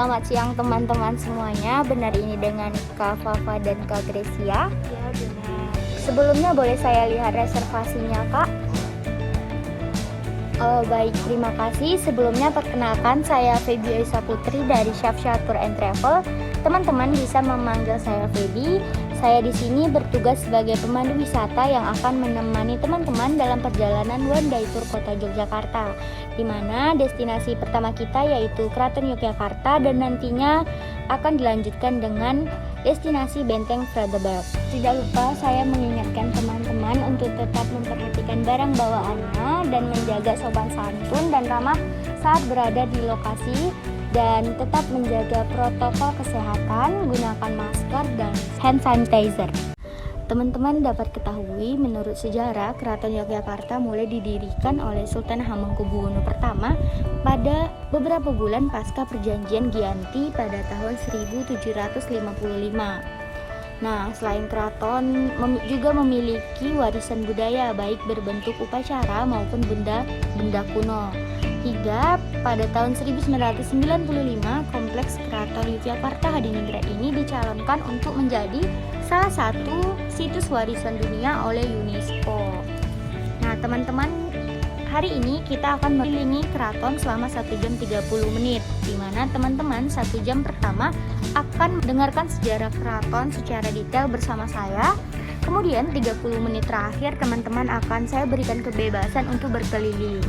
Selamat siang teman-teman semuanya. Benar ini dengan Kak Fafa dan Kak Gracia? Ya, benar. Sebelumnya boleh saya lihat reservasinya, Kak? Baik, terima kasih. Sebelumnya perkenalkan, saya Feby Aisyah Putri dari Syafsha Tour and Travel. Teman-teman bisa memanggil saya Feby. Saya di sini bertugas sebagai pemandu wisata yang akan menemani teman-teman dalam perjalanan One Day Tour Kota Yogyakarta, di mana destinasi pertama kita yaitu Keraton Yogyakarta dan nantinya akan dilanjutkan dengan destinasi Benteng Frederberg. Tidak lupa saya mengingatkan teman-teman untuk tetap memperhatikan barang bawaannya dan menjaga sopan santun dan ramah saat berada di lokasi, dan tetap menjaga protokol kesehatan, gunakan masker dan hand sanitizer. Teman-teman dapat ketahui, menurut sejarah, Keraton Yogyakarta mulai didirikan oleh Sultan Hamengkubuwono I pada beberapa bulan pasca perjanjian Giyanti pada tahun 1755. Nah, selain keraton juga memiliki warisan budaya baik berbentuk upacara maupun benda kuno. Hingga pada tahun 1995, Kompleks Keraton Yogyakarta Hadiningrat ini dicalonkan untuk menjadi salah satu situs warisan dunia oleh UNESCO. Nah, teman-teman, hari ini kita akan mengelilingi keraton selama 1 jam 30 menit, di mana teman-teman 1 jam pertama akan mendengarkan sejarah keraton secara detail bersama saya. Kemudian 30 menit terakhir teman-teman akan saya berikan kebebasan untuk berkeliling.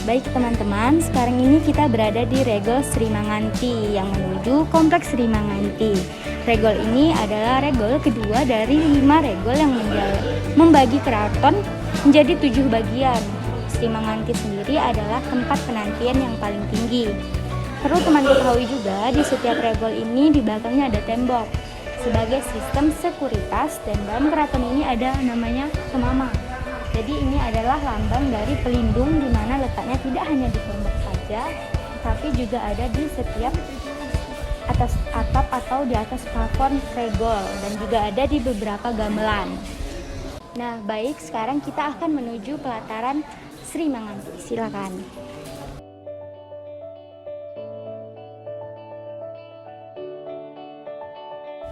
Baik teman-teman, sekarang ini kita berada di Regol Sri Manganti yang menuju Kompleks Sri Manganti. Regol ini adalah regol kedua dari 5 regol yang membagi keraton menjadi 7 bagian. Sri Manganti sendiri adalah tempat penantian yang paling tinggi. Perlu teman ketahui juga, di setiap regol ini di belakangnya ada tembok sebagai sistem sekuritas, dan dalam keraton ini ada namanya kemama. Jadi ini adalah lambang dari pelindung, di mana letaknya tidak hanya di tembok saja, tapi juga ada di setiap atas atap atau di atas plafon regol, dan juga ada di beberapa gamelan. Nah, baik, sekarang kita akan menuju pelataran Sri Manganti. Silakan.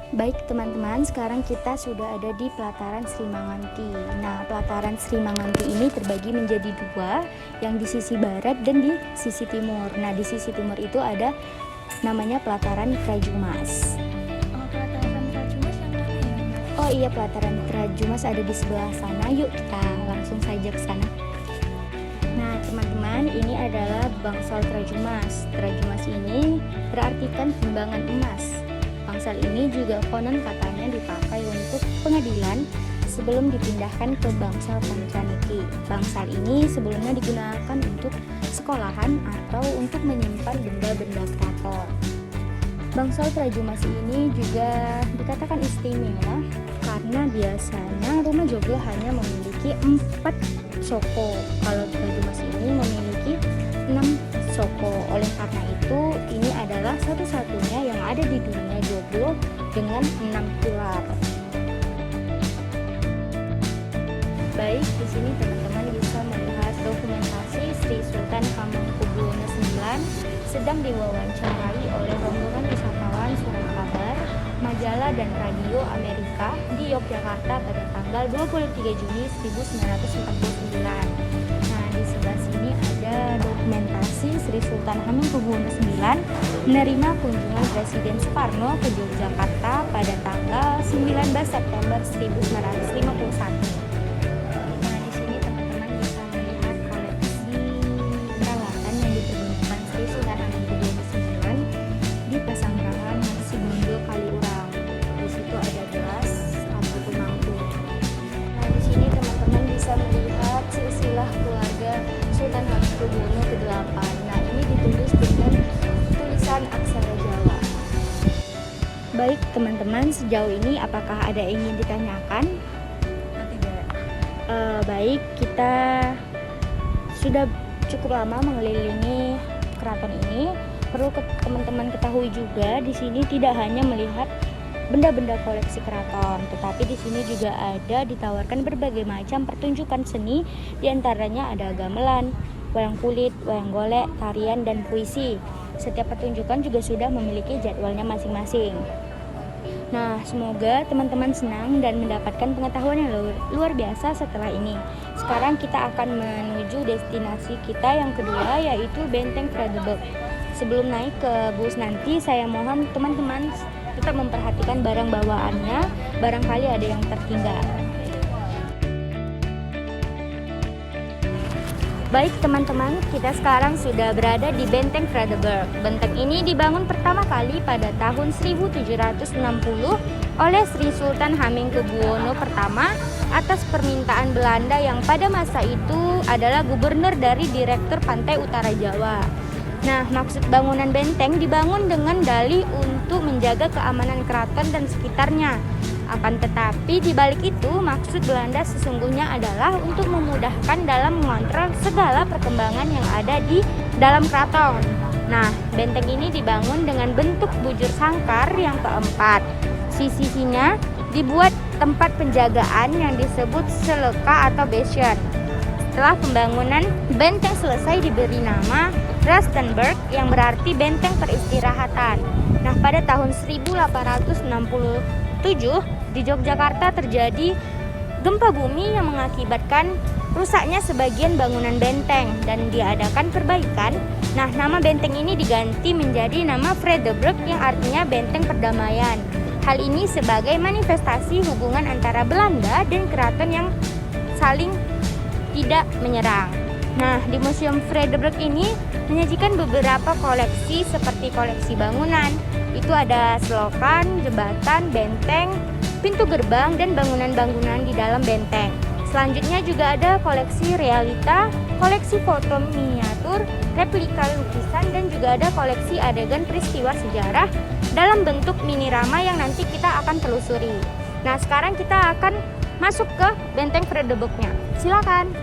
Baik teman-teman, sekarang kita sudah ada di pelataran Sri Manganti. Nah, pelataran Sri Manganti ini terbagi menjadi 2, yang di sisi barat dan di sisi timur. Nah, di sisi timur itu ada namanya pelataran Trajumas. Pelataran Trajumas yang mana ya? Oh iya, pelataran Trajumas ada di sebelah sana. Yuk kita langsung saja ke sana. Nah, teman-teman, ini adalah bangsal Trajumas. Trajumas ini berartikan timbangan emas. Bangsal ini juga konon katanya dipakai untuk pengadilan sebelum dipindahkan ke bangsal Pancaniki. Bangsal ini sebelumnya digunakan untuk sekolahan atau untuk menyimpan benda-benda keraton. Bangsal Trajumas ini juga dikatakan istimewa karena biasanya rumah joglo hanya memiliki 4 soko. Kalau Trajumas ini memiliki 6 soko. Oleh karena itu, ini adalah satu-satunya yang ada di dunia joglo dengan 6 pilar. Baik, di sini teman-teman bisa melihat dokumentasi Sri Sultan Hamengkubuwono IX sedang diwawancarai oleh rombongan wisatawan surat kabar, majalah dan radio Amerika di Yogyakarta pada tanggal 23 Juni 1949. Nah, di sebelah sini ada dokumentasi Sri Sultan Hamengkubuwono IX menerima kunjungan Presiden Soekarno ke Yogyakarta pada tanggal 19 September 1951. Nah, di sini teman-teman bisa melihat koleksi peralatan yang dipergunakan Sri Sultan Hamengkubuwono IX di Pasanggrahan Situbondo Kaliurang. Di situ ada gelas, lampu pemangku. Nah, di sini teman-teman bisa melihat silsilah keluarga Sultan Hamengkubuwono ke-8. Nah, ini ditulis dengan tulisan aksara Jawa. Baik teman-teman, sejauh ini apakah ada yang ingin ditanyakan? Tidak. Baik, kita sudah cukup lama mengelilingi keraton ini. Perlu teman-teman ketahui juga, di sini tidak hanya melihat benda-benda koleksi keraton, tetapi di sini juga ada ditawarkan berbagai macam pertunjukan seni, diantaranya ada gamelan, wayang kulit, wayang golek, tarian, dan puisi. Setiap pertunjukan juga sudah memiliki jadwalnya masing-masing. Nah, semoga teman-teman senang dan mendapatkan pengetahuan yang luar biasa setelah ini. Sekarang kita akan menuju destinasi kita yang kedua, yaitu Benteng Vredenburg. Sebelum naik ke bus nanti, saya mohon teman-teman tetap memperhatikan barang bawaannya, barangkali ada yang tertinggal. Baik teman-teman, kita sekarang sudah berada di Benteng Vredenburg. Benteng ini dibangun pertama kali pada tahun 1760 oleh Sri Sultan Hamengkubuwono I atas permintaan Belanda yang pada masa itu adalah gubernur dari Direktur Pantai Utara Jawa. Nah, maksud bangunan benteng dibangun dengan dalih untuk menjaga keamanan keraton dan sekitarnya. Akan tetapi di balik itu maksud Belanda sesungguhnya adalah untuk memudahkan dalam mengontrol segala perkembangan yang ada di dalam keraton. Nah, benteng ini dibangun dengan bentuk bujur sangkar yang keempat. Sisi-sisinya dibuat tempat penjagaan yang disebut seleka atau bastion. Setelah pembangunan, benteng selesai diberi nama Rastenburg yang berarti benteng peristirahatan. Nah, pada tahun 1867 di Yogyakarta terjadi gempa bumi yang mengakibatkan rusaknya sebagian bangunan benteng dan diadakan perbaikan. Nah, nama benteng ini diganti menjadi nama Vredenburg yang artinya benteng perdamaian. Hal ini sebagai manifestasi hubungan antara Belanda dan keraton yang saling tidak menyerang. Nah, di Museum Vredenburg ini menyajikan beberapa koleksi seperti koleksi bangunan. Itu ada selokan, jembatan, benteng, pintu gerbang, dan bangunan-bangunan di dalam benteng. Selanjutnya juga ada koleksi realita, koleksi foto miniatur, replika lukisan, dan juga ada koleksi adegan peristiwa sejarah dalam bentuk mini rama yang nanti kita akan telusuri. Nah, sekarang kita akan masuk ke benteng Vredenburg-nya. Silakan.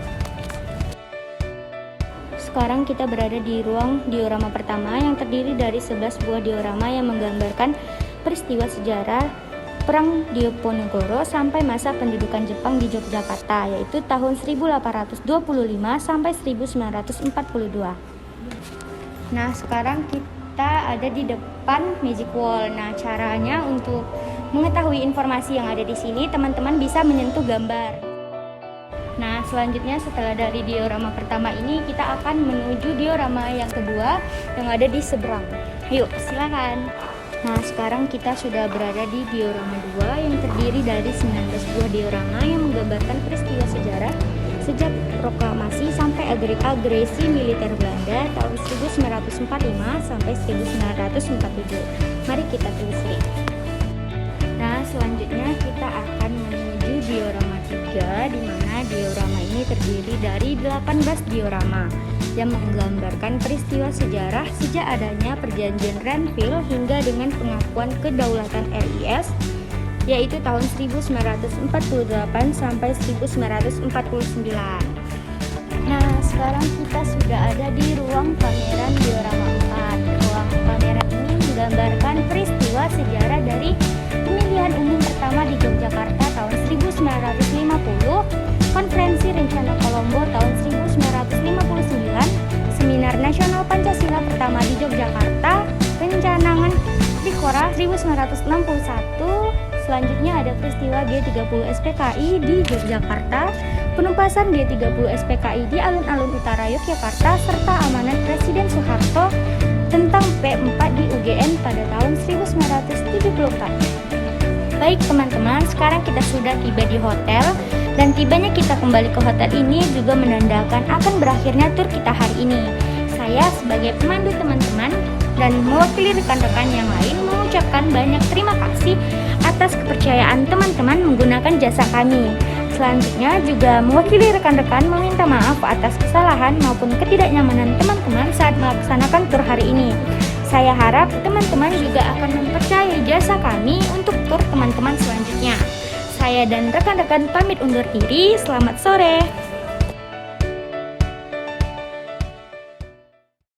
Sekarang kita berada di ruang diorama pertama yang terdiri dari 11 buah diorama yang menggambarkan peristiwa sejarah Perang Diponegoro sampai masa pendudukan Jepang di Yogyakarta, yaitu tahun 1825 sampai 1942. Nah, sekarang kita ada di depan Magic Wall. Nah, caranya untuk mengetahui informasi yang ada di sini, teman-teman bisa menyentuh gambar. Nah, selanjutnya setelah dari diorama pertama ini, kita akan menuju diorama yang kedua yang ada di seberang. Yuk, silakan. Nah, sekarang kita sudah berada di diorama 2 yang terdiri dari 19 buah diorama yang menggambarkan peristiwa sejarah sejak proklamasi sampai agresi militer Belanda tahun 1945 sampai 1947. Mari kita telusuri. Nah, selanjutnya kita akan menuju diorama 3, di mana diorama ini terdiri dari 18 diorama yang menggambarkan peristiwa sejarah sejak adanya perjanjian Renville hingga dengan pengakuan kedaulatan RIS, yaitu tahun 1948 sampai 1949. Nah, sekarang kita sudah ada di ruang pameran diorama 4. Ruang pameran ini menggambarkan peristiwa sejarah dari pemilihan umum pertama di Yogyakarta tahun 1950, Konferensi Rencana Kolombo tahun 1959, Seminar Nasional Pancasila pertama di Yogyakarta, Rencanangan Trikora 1961. Selanjutnya ada peristiwa G30 SPKI di Yogyakarta, penumpasan G30 SPKI di alun-alun utara Yogyakarta, serta amanat Presiden Soeharto tentang P4 di UGM pada tahun 1974. Baik teman-teman, sekarang kita sudah tiba di hotel, dan tibanya kita kembali ke hotel ini juga menandakan akan berakhirnya tur kita hari ini. Saya sebagai pemandu teman-teman dan mewakili rekan-rekan yang lain mengucapkan banyak terima kasih atas kepercayaan teman-teman menggunakan jasa kami. Selanjutnya juga mewakili rekan-rekan meminta maaf atas kesalahan maupun ketidaknyamanan teman-teman saat melaksanakan tur hari ini. Saya harap teman-teman juga akan mempercayai jasa kami untuk tur teman-teman selanjutnya. Saya dan rekan-rekan pamit undur diri. Selamat sore.